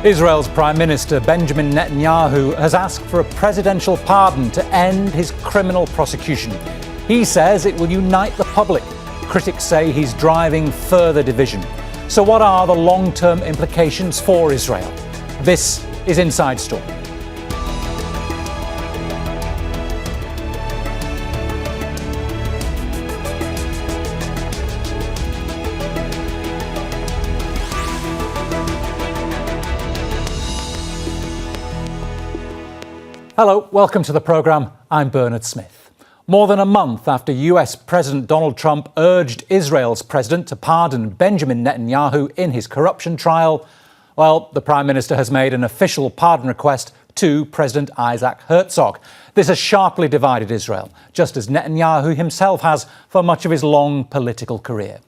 Israel's Prime Minister Benjamin Netanyahu has asked for a presidential pardon to end his criminal prosecution. He says it will unite the public. Critics say he's driving further division. So what are the long-term implications for Israel? This is Inside Story. Hello, welcome to the programme. I'm Bernard Smith. More than a month after US President Donald Trump urged Israel's president to pardon Benjamin Netanyahu in his corruption trial, well, the Prime Minister has made an official pardon request to President Isaac Herzog. This has sharply divided Israel, just as Netanyahu himself has for much of his long political career.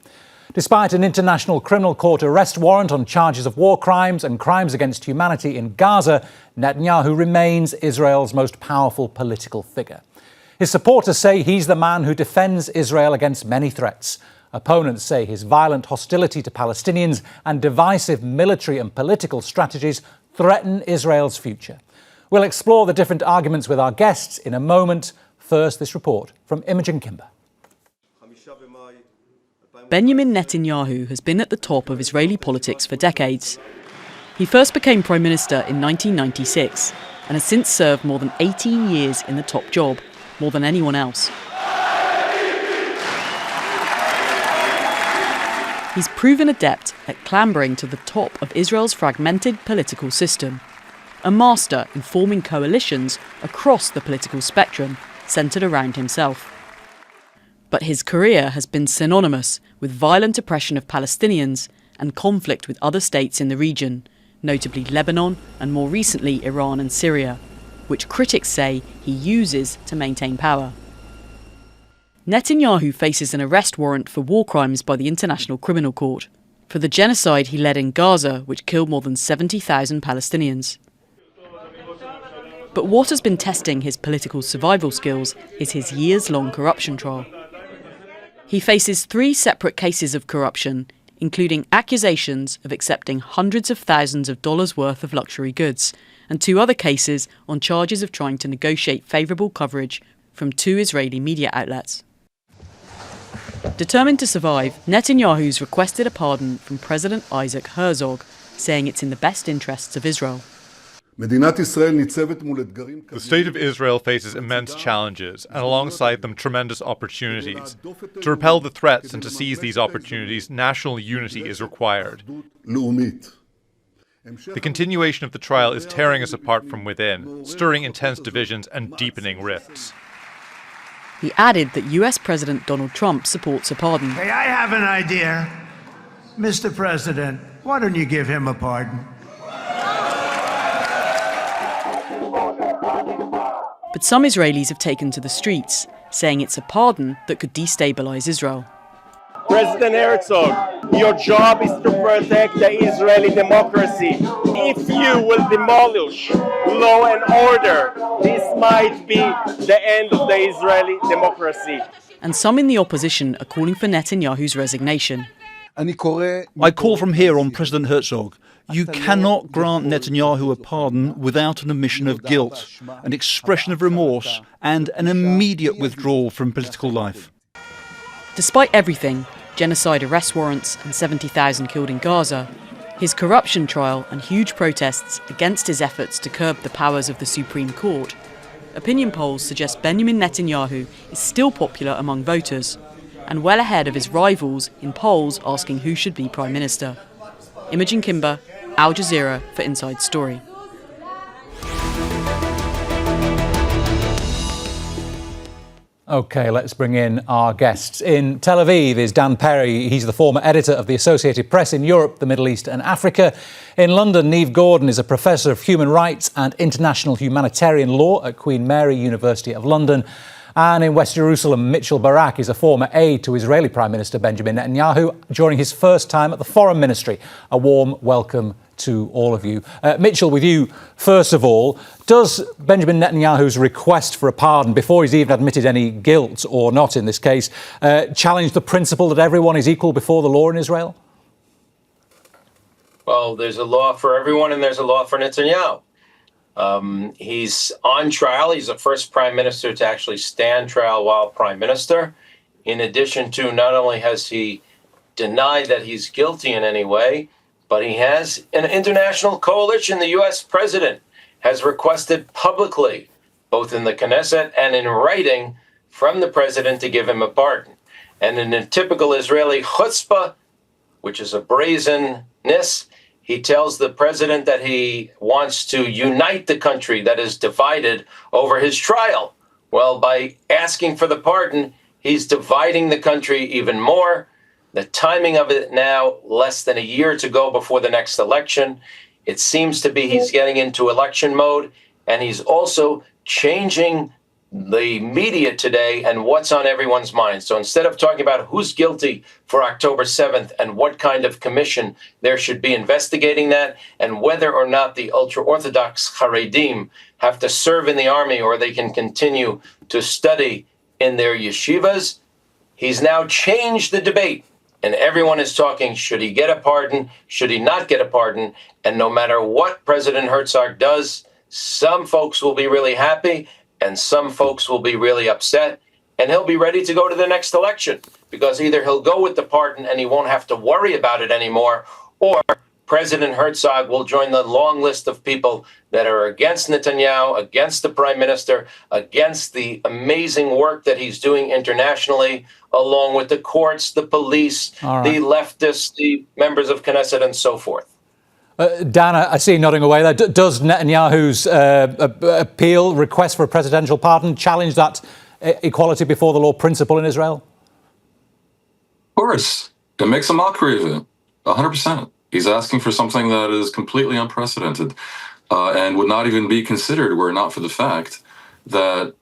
Despite an international criminal court arrest warrant on charges of war crimes and crimes against humanity in Gaza, Netanyahu remains Israel's most powerful political figure. His supporters say he's the man who defends Israel against many threats. Opponents say his violent hostility to Palestinians and divisive military and political strategies threaten Israel's future. We'll explore the different arguments with our guests in a moment. First, this report from Imogen Kimber. Benjamin Netanyahu has been at the top of Israeli politics for decades. He first became Prime Minister in 1996 and has since served more than 18 years in the top job, more than anyone else. He's proven adept at clambering to the top of Israel's fragmented political system, a master in forming coalitions across the political spectrum centred around himself. But his career has been synonymous with violent oppression of Palestinians and conflict with other states in the region, notably Lebanon and more recently Iran and Syria, which critics say he uses to maintain power. Netanyahu faces an arrest warrant for war crimes by the International Criminal Court for the genocide he led in Gaza, which killed more than 70,000 Palestinians. But what has been testing his political survival skills is his years-long corruption trial. He faces 3 separate cases of corruption, including accusations of accepting hundreds of thousands of dollars worth of luxury goods, and 2 other cases on charges of trying to negotiate favourable coverage from 2 Israeli media outlets. Determined to survive, Netanyahu's requested a pardon from President Isaac Herzog, saying it's in the best interests of Israel. The state of Israel faces immense challenges, and alongside them tremendous opportunities. To repel the threats and to seize these opportunities, national unity is required. The continuation of the trial is tearing us apart from within, stirring intense divisions and deepening rifts. He added that US President Donald Trump supports a pardon. Hey, I have an idea. Mr. President, why don't you give him a pardon? But some Israelis have taken to the streets, saying it's a pardon that could destabilise Israel. President Herzog, your job is to protect the Israeli democracy. If you will demolish law and order, this might be the end of the Israeli democracy. And some in the opposition are calling for Netanyahu's resignation. I call from here on President Herzog. You cannot grant Netanyahu a pardon without an admission of guilt, an expression of remorse, and an immediate withdrawal from political life. Despite everything, genocide arrest warrants and 70,000 killed in Gaza, his corruption trial and huge protests against his efforts to curb the powers of the Supreme Court, opinion polls suggest Benjamin Netanyahu is still popular among voters, and well ahead of his rivals in polls asking who should be Prime Minister. Imogen Kimber, Al Jazeera for Inside Story. OK, let's bring in our guests. In Tel Aviv is Dan Perry. He's the former editor of the Associated Press in Europe, the Middle East and Africa. In London, Neve Gordon is a professor of human rights and international humanitarian law at Queen Mary University of London. And in West Jerusalem, Mitchell Barak is a former aide to Israeli Prime Minister Benjamin Netanyahu during his first time at the Foreign Ministry. A warm welcome to all of you. Mitchell, with you, first of all, does Benjamin Netanyahu's request for a pardon, before he's even admitted any guilt or not in this case, challenge the principle that everyone is equal before the law in Israel? Well, there's a law for everyone, and there's a law for Netanyahu. He's on trial. He's the first prime minister to actually stand trial while prime minister. In addition to, not only has he denied that he's guilty in any way, but he has an international coalition. The U.S. president has requested publicly, both in the Knesset and in writing, from the president to give him a pardon. And in a typical Israeli chutzpah, which is a brazenness, he tells the president that he wants to unite the country that is divided over his trial. Well, by asking for the pardon, he's dividing the country even more. The timing of it now, less than a year to go before the next election, it seems to be he's getting into election mode, and he's also changing the media today and what's on everyone's mind. So instead of talking about who's guilty for October 7th and what kind of commission there should be investigating that, and whether or not the ultra-Orthodox Haredim have to serve in the army or they can continue to study in their yeshivas, he's now changed the debate. And everyone is talking, should he get a pardon? Should he not get a pardon? And no matter what President Herzog does, some folks will be really happy and some folks will be really upset. And he'll be ready to go to the next election, because either he'll go with the pardon and he won't have to worry about it anymore, or President Herzog will join the long list of people that are against Netanyahu, against the prime minister, against the amazing work that he's doing internationally, along with the courts, the police, the leftists, the members of Knesset, and so forth. Dan, I see you nodding away there. Does Netanyahu's appeal, request for a presidential pardon, challenge that equality before the law principle in Israel? Of course. It makes a mockery of it, 100%. He's asking for something that is completely unprecedented and would not even be considered were it not for the fact that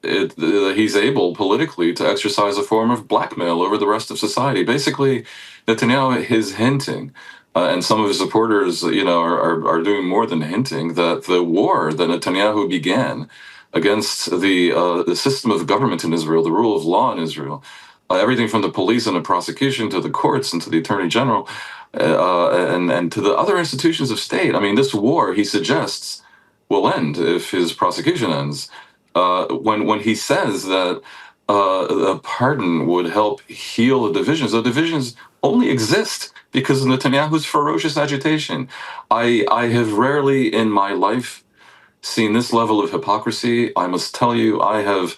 he's able politically to exercise a form of blackmail over the rest of society. Basically, Netanyahu is hinting, and some of his supporters, are doing more than hinting, that the war that Netanyahu began against the system of government in Israel, the rule of law in Israel, everything from the police and the prosecution to the courts and to the attorney general, and to the other institutions of state. I mean, this war, he suggests, will end if his prosecution ends. When he says that a pardon would help heal the divisions only exist because of Netanyahu's ferocious agitation. I have rarely in my life seen this level of hypocrisy. I must tell you, I have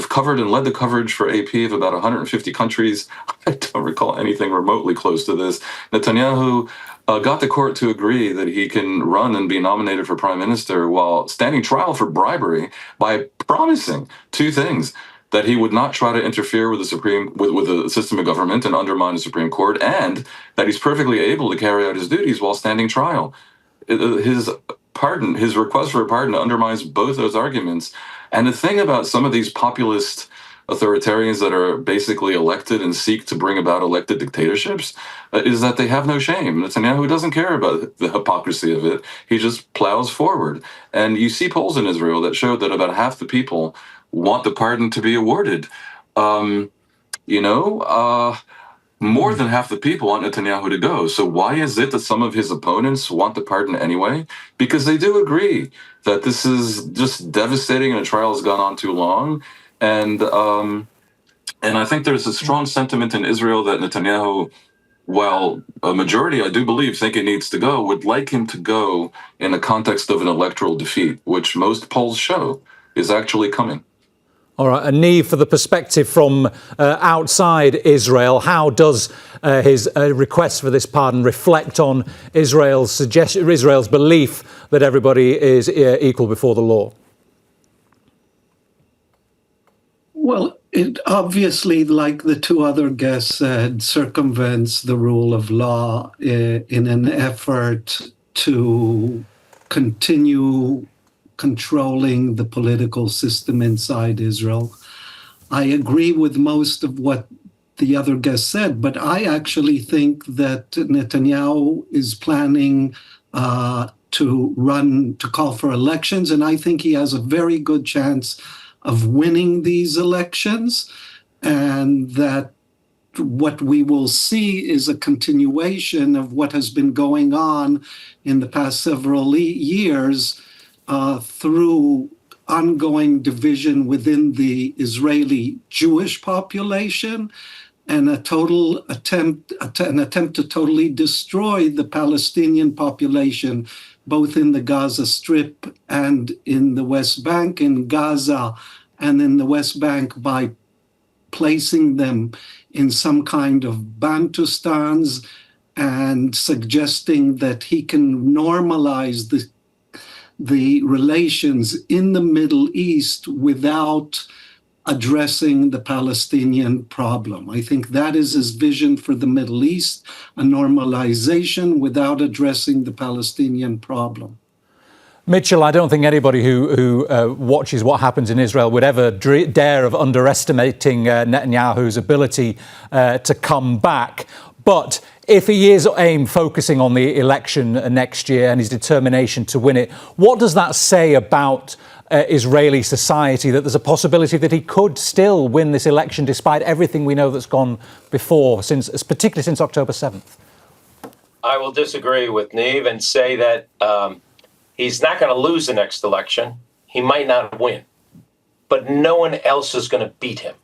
covered and led the coverage for AP of about 150 countries. I don't recall anything remotely close to this. Netanyahu got the court to agree that he can run and be nominated for prime minister while standing trial for bribery by promising two things: that he would not try to interfere with the system of government and undermine the Supreme Court, and that he's perfectly able to carry out his duties while standing trial. His request for a pardon undermines both those arguments. And the thing about some of these populist authoritarians that are basically elected and seek to bring about elected dictatorships is that they have no shame. Netanyahu doesn't care about the hypocrisy of it. He just plows forward. And you see polls in Israel that show that about half the people want the pardon to be awarded. More than half the people want Netanyahu to go. So why is it that some of his opponents want the pardon anyway? Because they do agree that this is just devastating and the trial has gone on too long. And I think there's a strong sentiment in Israel that Netanyahu, while a majority, I do believe, think he needs to go, would like him to go in the context of an electoral defeat, which most polls show is actually coming. All right, and Neve, for the perspective from outside Israel, how does his request for this pardon reflect on Israel's belief that everybody is equal before the law? Well, it obviously, like the two other guests said, circumvents the rule of law in an effort to continue controlling the political system inside Israel. I agree with most of what the other guest said, but I actually think that Netanyahu is planning to call for elections, and I think he has a very good chance of winning these elections, and that what we will see is a continuation of what has been going on in the past several years through ongoing division within the Israeli Jewish population and an attempt to totally destroy the Palestinian population, both in the Gaza Strip and in the West Bank. In Gaza and in the West Bank by placing them in some kind of Bantustans and suggesting that he can normalize the relations in the Middle East without addressing the Palestinian problem. I think that is his vision for the Middle East, a normalization without addressing the Palestinian problem. Mitchell, I don't think anybody who watches what happens in Israel would ever dare of underestimating Netanyahu's ability to come back. But if he is focusing on the election next year and his determination to win it, what does that say about Israeli society, that there's a possibility that he could still win this election despite everything we know that's gone before, particularly since October 7th? I will disagree with Neve and say that he's not going to lose the next election. He might not win, but no one else is going to beat him.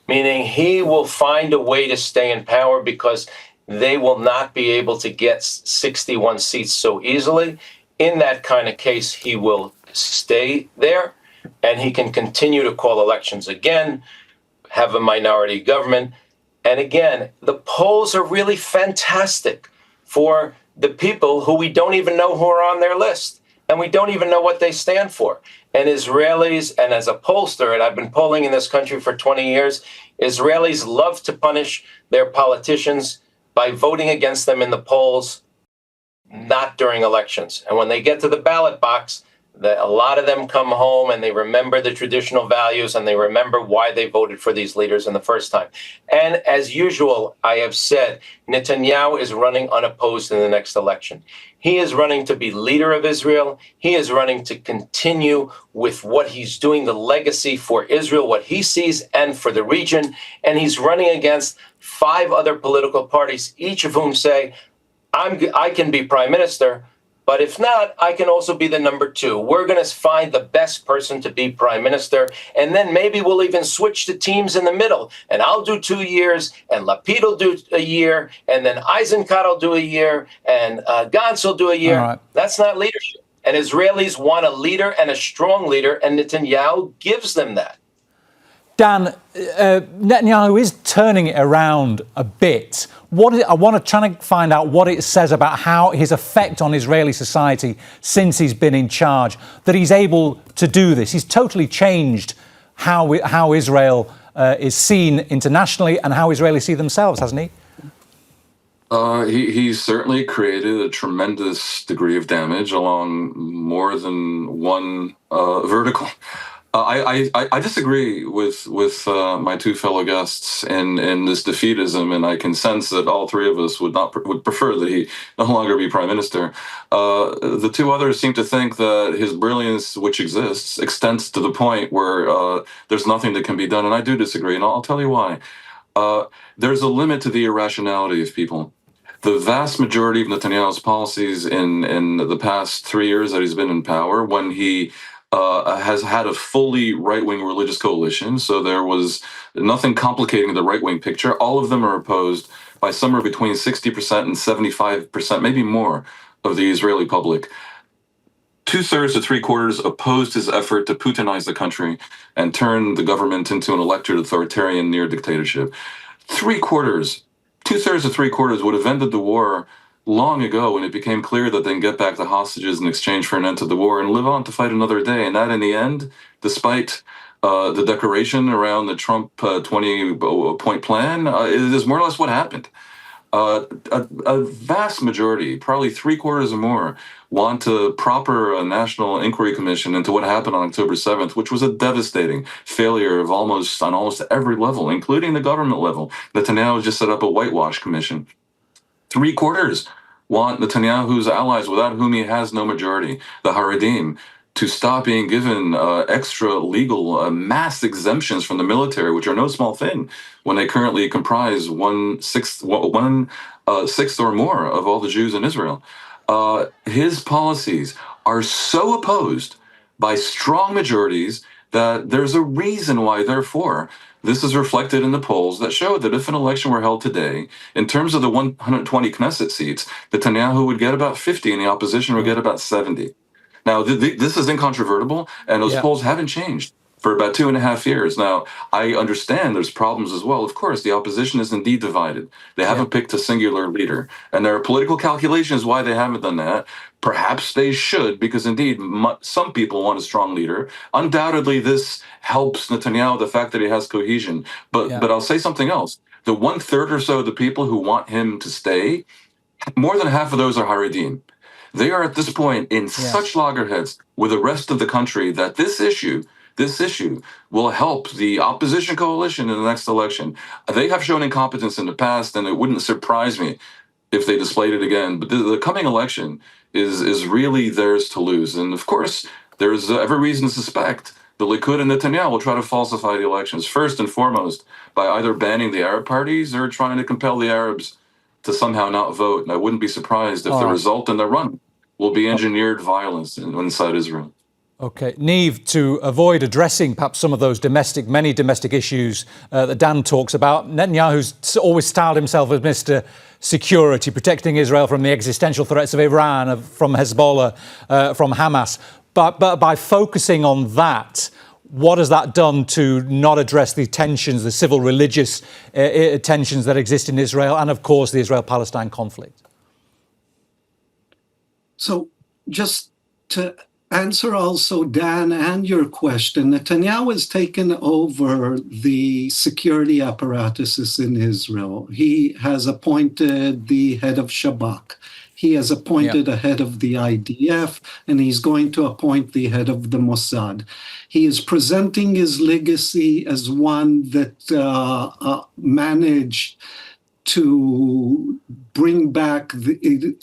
Meaning he will find a way to stay in power because they will not be able to get 61 seats so easily. In that kind of case, he will stay there and he can continue to call elections again, have a minority government. And again, the polls are really fantastic for the people who we don't even know who are on their list. And we don't even know what they stand for. And Israelis, and as a pollster, and I've been polling in this country for 20 years, Israelis love to punish their politicians by voting against them in the polls, not during elections. And when they get to the ballot box, a lot of them come home and they remember the traditional values and they remember why they voted for these leaders in the first time. And as usual, I have said, Netanyahu is running unopposed in the next election. He is running to be leader of Israel. He is running to continue with what he's doing, the legacy for Israel, what he sees, and for the region. And he's running against 5 other political parties, each of whom say, I can be prime minister, but if not, I can also be the number 2. We're going to find the best person to be prime minister. And then maybe we'll even switch the teams in the middle. And I'll do 2 years, and Lapid will do a year, and then Eisenkot will do a year, and Gantz will do a year. Right. That's not leadership. And Israelis want a leader and a strong leader, and Netanyahu gives them that. Dan, Netanyahu is turning it around a bit. I want to try to find out what it says about how his effect on Israeli society since he's been in charge, that he's able to do this. He's totally changed how Israel is seen internationally and how Israelis see themselves, hasn't he? He's certainly created a tremendous degree of damage along more than one vertical. I disagree with my 2 fellow guests in this defeatism, and I can sense that all 3 of us would prefer that he no longer be prime minister. The 2 others seem to think that his brilliance, which exists, extends to the point where there's nothing that can be done, and I do disagree, and I'll tell you why. There's a limit to the irrationality of people. The vast majority of Netanyahu's policies in the past 3 years that he's been in power, when he has had a fully right-wing religious coalition, so there was nothing complicating the right-wing picture. All of them are opposed by somewhere between 60% and 75%, maybe more, of the Israeli public. 2/3 to 3/4 opposed his effort to Putinize the country and turn the government into an elected authoritarian near dictatorship. 2/3 to 3/4 would have ended the war long ago when it became clear that they can get back the hostages in exchange for an end to the war and live on to fight another day. And that, in the end, despite the declaration around the Trump 20-point plan, is more or less what happened. A vast majority, probably 3/4 or more, want to proper a national inquiry commission into what happened on October 7th, which was a devastating failure of on almost every level, including the government level. Netanyahu just set up a whitewash commission. 3/4 want Netanyahu's allies, without whom he has no majority, the Haredim, to stop being given extra legal mass exemptions from the military, which are no small thing when they currently comprise one sixth or more of all the Jews in Israel. His policies are so opposed by strong majorities that there's a reason why, therefore, this is reflected in the polls that show that if an election were held today, in terms of the 120 Knesset seats, Netanyahu would get about 50 and the opposition would get about 70. Now, this is incontrovertible, and those polls haven't changed for about 2.5 years. Now, I understand there's problems as well. Of course, the opposition is indeed divided. They haven't picked a singular leader, and there are political calculations why they haven't done that. Perhaps they should, because indeed some people want a strong leader. Undoubtedly, this helps Netanyahu, the fact that he has cohesion. But I'll say something else. The 1/3 or so of the people who want him to stay, more than half of those are Haredim. They are at this point in such loggerheads with the rest of the country that this issue will help the opposition coalition in the next election. They have shown incompetence in the past, and it wouldn't surprise me if they displayed it again. But the coming election is really theirs to lose. And of course, there's every reason to suspect the Likud and Netanyahu will try to falsify the elections, first and foremost, by either banning the Arab parties or trying to compel the Arabs to somehow not vote. And I wouldn't be surprised if the result in the run will be engineered violence inside Israel. Okay, Neve, to avoid addressing perhaps some of those many domestic issues that Dan talks about, Netanyahu's always styled himself as Mr. Security, protecting Israel from the existential threats of Iran, from Hezbollah, from Hamas. But by focusing on that, what has that done to not address the tensions, the civil religious tensions that exist in Israel, and of course the Israel-Palestine conflict? So just to answer also Dan and your question, Netanyahu has taken over the security apparatuses in Israel. He has appointed the head of Shabak. He has appointed a head of the IDF, and he's going to appoint the head of the Mossad. He is presenting his legacy as one that managed to bring back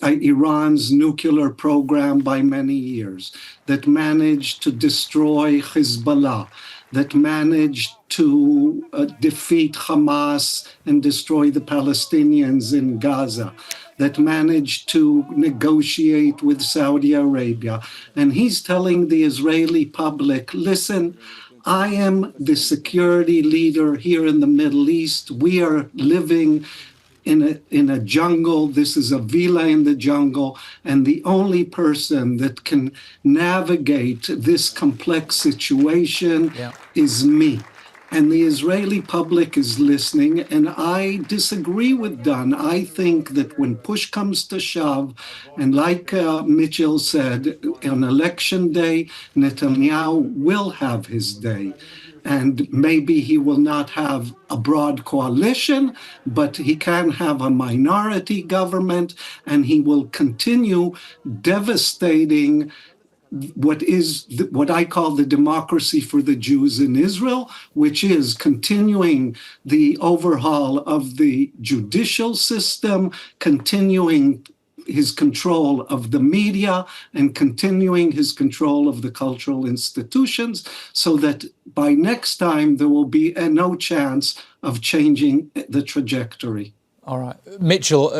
Iran's nuclear program by many years, that managed to destroy Hezbollah, that managed to defeat Hamas and destroy the Palestinians in Gaza, that managed to negotiate with Saudi Arabia. And he's telling the Israeli public, listen, I am the security leader here in the Middle East. We are living in a jungle. This is a villa in the jungle. And the only person that can navigate this complex situation is me. And the Israeli public is listening. And I disagree with Dan. I think that when push comes to shove, and like Mitchell said, on election day, Netanyahu will have his day. And maybe he will not have a broad coalition, but he can have a minority government, and he will continue devastating what I call the democracy for the Jews in Israel, which is continuing the overhaul of the judicial system, continuing his control of the media, and continuing his control of the cultural institutions, so that by next time there will be no chance of changing the trajectory. All right. Mitchell,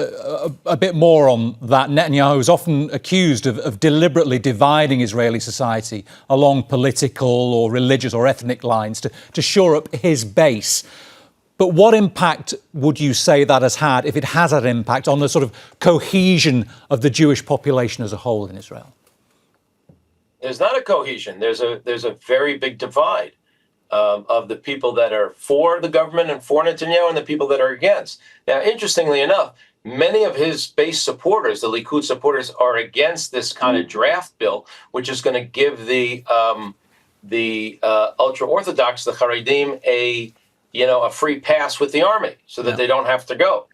a bit more on that. Netanyahu is often accused of deliberately dividing Israeli society along political or religious or ethnic lines to shore up his base. But what impact would you say that has had, if it has had impact, on the sort of cohesion of the Jewish population as a whole in Israel? There's not a cohesion. There's a very big divide of the people that are for the government and for Netanyahu and the people that are against. Now, interestingly enough, many of his base supporters, the Likud supporters, are against this kind of draft bill, which is going to give the ultra-Orthodox, the Haredim, a free pass with the army so that they don't have to go.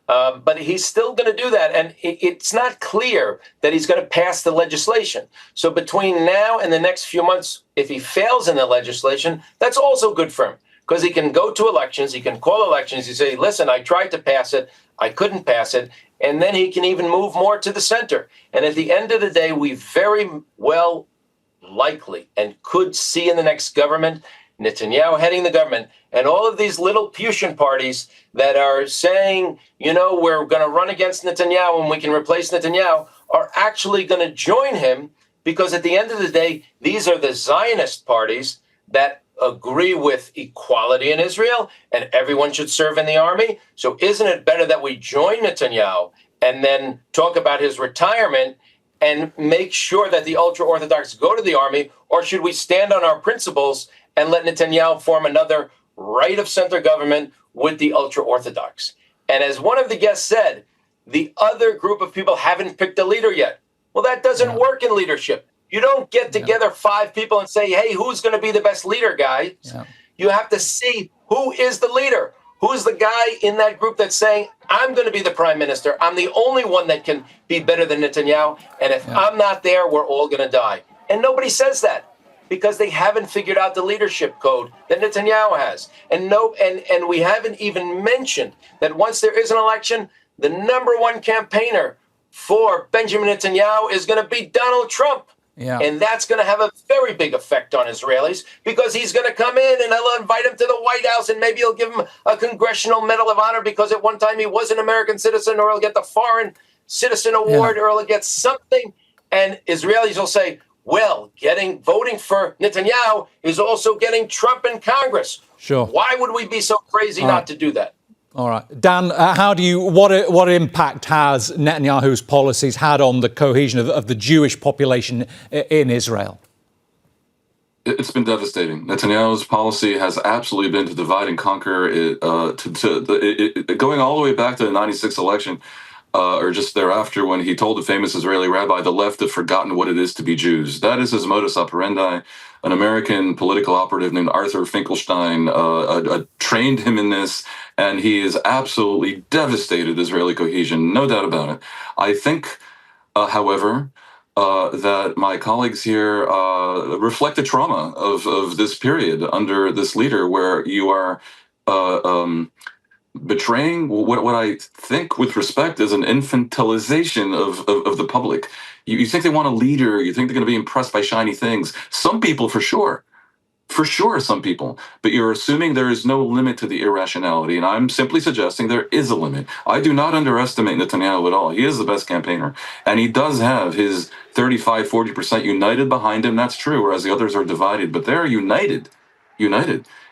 But he's still going to do that. And it's not clear that he's going to pass the legislation. So between now and the next few months, if he fails in the legislation, that's also good for him, because he can go to elections. He can call elections. He say, listen, I tried to pass it. I couldn't pass it. And then he can even move more to the center. And at the end of the day, we very well likely and could see in the next government Netanyahu heading the government, and all of these little Putin parties that are saying, we're going to run against Netanyahu and we can replace Netanyahu, are actually going to join him, because at the end of the day, these are the Zionist parties that agree with equality in Israel and everyone should serve in the army. So isn't it better that we join Netanyahu and then talk about his retirement and make sure that the ultra-Orthodox go to the army? Or should we stand on our principles and let Netanyahu form another right-of-center government with the ultra-Orthodox? And as one of the guests said, the other group of people haven't picked a leader yet. Well, that doesn't work in leadership. You don't get together 5 people and say, hey, who's going to be the best leader, guys? Yeah. You have to see who is the leader. Who's the guy in that group that's saying, I'm going to be the prime minister. I'm the only one that can be better than Netanyahu. And if I'm not there, we're all going to die. And nobody says that, because they haven't figured out the leadership code that Netanyahu has. And we haven't even mentioned that once there is an election, the number one campaigner for Benjamin Netanyahu is going to be Donald Trump. Yeah. And that's going to have a very big effect on Israelis, because he's going to come in and they'll invite him to the White House, and maybe he'll give him a Congressional Medal of Honor because at one time he was an American citizen, or he'll get the Foreign Citizen Award, or he'll get something. And Israelis will say, well, voting for Netanyahu is also getting Trump in Congress. Sure. Why would we be so crazy not to do that? All right. Dan, what impact has Netanyahu's policies had on the cohesion of the Jewish population in Israel? It's been devastating. Netanyahu's policy has absolutely been to divide and conquer, going all the way back to the 96 election, or just thereafter, when he told the famous Israeli rabbi, the left have forgotten what it is to be Jews. That is his modus operandi. An American political operative named Arthur Finkelstein trained him in this, and he has absolutely devastated Israeli cohesion, no doubt about it. I think, however, that my colleagues here reflect the trauma of this period under this leader, where you are betraying what I think, with respect, is an infantilization of the public. You think they want a leader, you think they're going to be impressed by shiny things. Some people, for sure, some people, but you're assuming there is no limit to the irrationality, and I'm simply suggesting there is a limit. I do not underestimate Netanyahu at all. He is the best campaigner, and he does have his 35-40% united behind him. That's true, whereas the others are divided, but they're united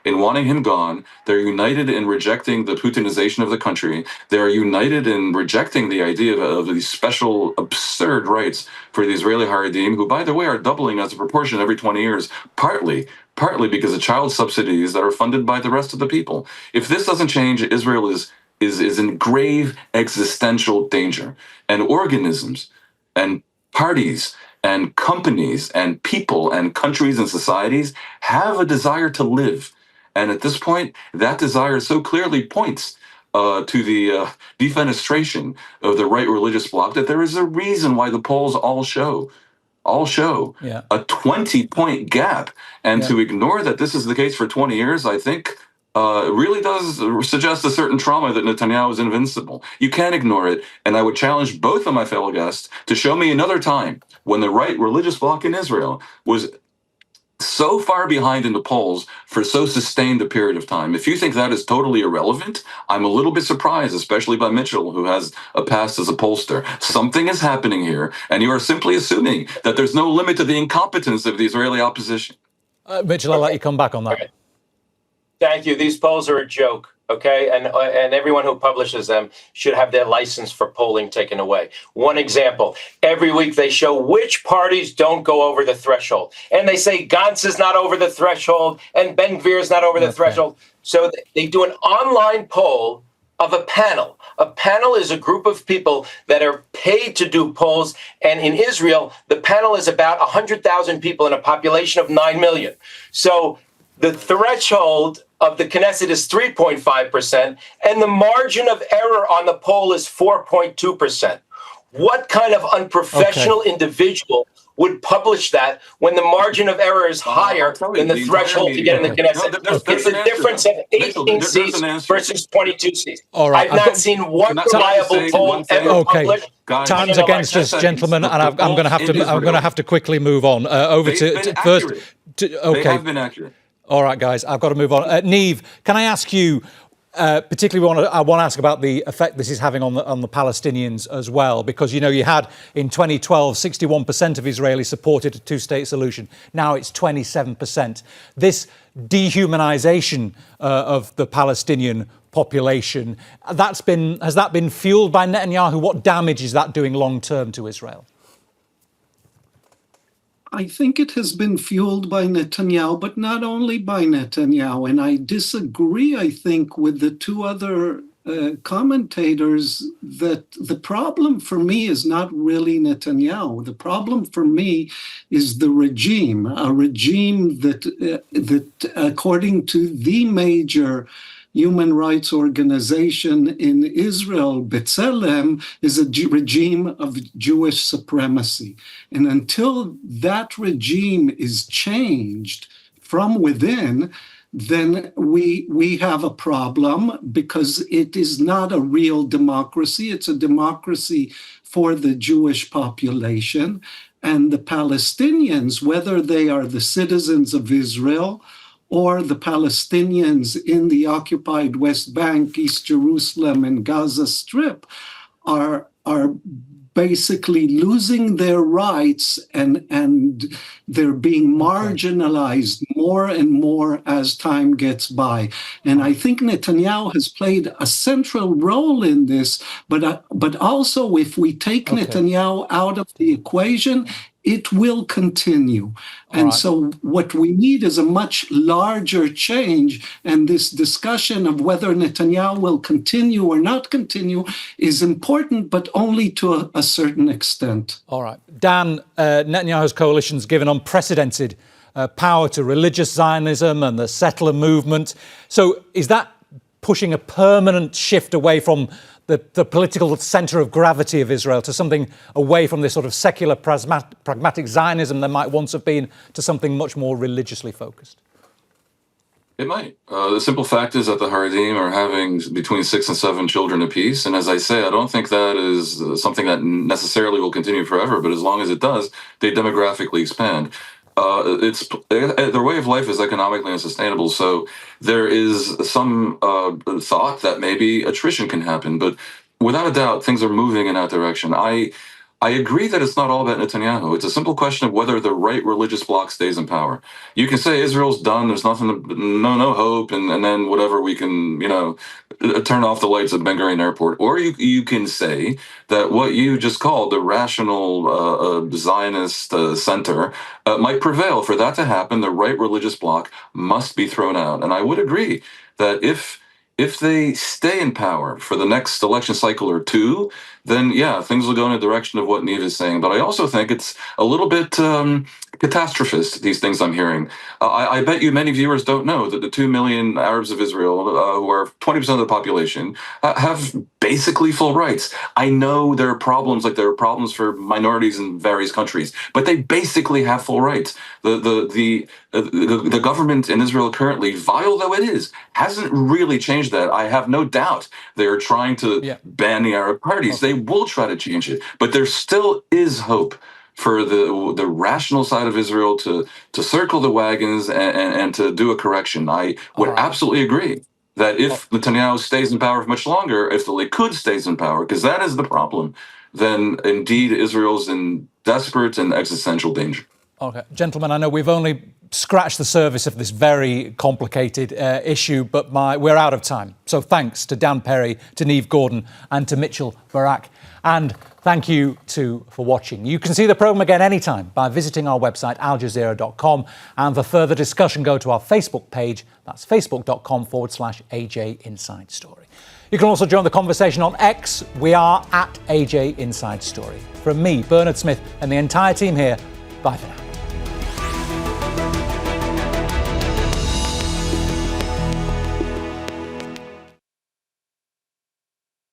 in wanting him gone. They're united in rejecting the Putinization of the country. They're united in rejecting the idea of these special, absurd rights for the Israeli Haredim, who, by the way, are doubling as a proportion every 20 years, partly because of child subsidies that are funded by the rest of the people. If this doesn't change, Israel is in grave existential danger. And organisms and parties and companies and people and countries and societies have a desire to live. And at this point, that desire so clearly points to the defenestration of the right religious bloc that there is a reason why the polls all show a 20-point gap. And to ignore that this is the case for 20 years, I think, really does suggest a certain trauma that Netanyahu is invincible. You can't ignore it. And I would challenge both of my fellow guests to show me another time when the right religious bloc in Israel was so far behind in the polls for so sustained a period of time. If you think that is totally irrelevant, I'm a little bit surprised, especially by Mitchell, who has a past as a pollster. Something is happening here, and you are simply assuming that there's no limit to the incompetence of the Israeli opposition. Mitchell, I'll let you come back on that. Okay. Thank you. These polls are a joke. Okay, and everyone who publishes them should have their license for polling taken away. One example, every week they show which parties don't go over the threshold. And they say Gantz is not over the threshold and Ben Gvir is not over the threshold. So they do an online poll of a panel. A panel is a group of people that are paid to do polls. And in Israel, the panel is about 100,000 people in a population of 9 million. So the threshold of the Knesset is 3.5%, and the margin of error on the poll is 4.2%. What kind of unprofessional individual would publish that when the margin of error is higher than the threshold to get in the Knesset? It's a difference of 18 seats versus 22 seats. All right, I've not seen one reliable poll ever published. Time's against us, gentlemen, and I'm going to have to quickly move on. Over to first. Okay. They have been accurate. All right, guys, I've got to move on. Neve, can I ask you? Particularly, I want to ask about the effect this is having on the Palestinians as well, because, you know, you had in 2012, 61% of Israelis supported a two-state solution. Now it's 27%. This dehumanization of the Palestinian population, has that been fueled by Netanyahu? What damage is that doing long-term to Israel? I think it has been fueled by Netanyahu, but not only by Netanyahu. And I disagree, I think, with the two other commentators that the problem for me is not really Netanyahu. The problem for me is the regime, a regime that according to the major human rights organization in Israel, B'Tselem, is a regime of Jewish supremacy. And until that regime is changed from within, then we have a problem, because it is not a real democracy. It's a democracy for the Jewish population. And the Palestinians, whether they are the citizens of Israel or the Palestinians in the occupied West Bank, East Jerusalem, and Gaza Strip, are basically losing their rights, and they're being marginalized more and more as time gets by. And I think Netanyahu has played a central role in this, but also if we take Netanyahu out of the equation, it will continue. And so what we need is a much larger change. And this discussion of whether Netanyahu will continue or not continue is important, but only to a certain extent. All right. Dan, Netanyahu's coalition's given unprecedented power to religious Zionism and the settler movement. So is that pushing a permanent shift away from the political centre of gravity of Israel to something away from this sort of secular pragmatic Zionism there might once have been, to something much more religiously focused? It might. The simple fact is that the Haredim are having between 6 and 7 children apiece. And as I say, I don't think that is something that necessarily will continue forever, but as long as it does, they demographically expand. Their way of life is economically unsustainable. So there is some thought that maybe attrition can happen. But without a doubt, things are moving in that direction. I agree that it's not all about Netanyahu. It's a simple question of whether the right religious bloc stays in power. You can say Israel's done, there's nothing, no hope, and then whatever, we can, turn off the lights at Ben Gurion Airport. Or you can say that what you just called the rational Zionist center might prevail. For that to happen, the right religious bloc must be thrown out. And I would agree that if they stay in power for the next election cycle or two, then yeah, things will go in a direction of what Neve is saying. But I also think it's a little bit catastrophist, these things I'm hearing. I bet you many viewers don't know that the 2 million Arabs of Israel, who are 20% of the population, have basically full rights. I know there are problems, like there are problems for minorities in various countries, but they basically have full rights. The government in Israel currently, vile though it is, hasn't really changed that. I have no doubt they're trying to ban the Arab parties. They will try to change it, but there still is hope for the rational side of Israel to circle the wagons and to do a correction. I would absolutely agree that if Netanyahu stays in power for much longer, if the Likud stays in power, because that is the problem, then indeed Israel's in desperate and existential danger. Okay, gentlemen, I know we've only scratched the surface of this very complicated issue, but we're out of time. So thanks to Dan Perry, to Neve Gordon, and to Mitchell Barak. And thank you too for watching. You can see the programme again anytime by visiting our website, aljazeera.com. And for further discussion, go to our Facebook page. That's facebook.com/AJ Inside Story. You can also join the conversation on X. We are at AJ Inside Story. From me, Bernard Smith, and the entire team here, bye for now.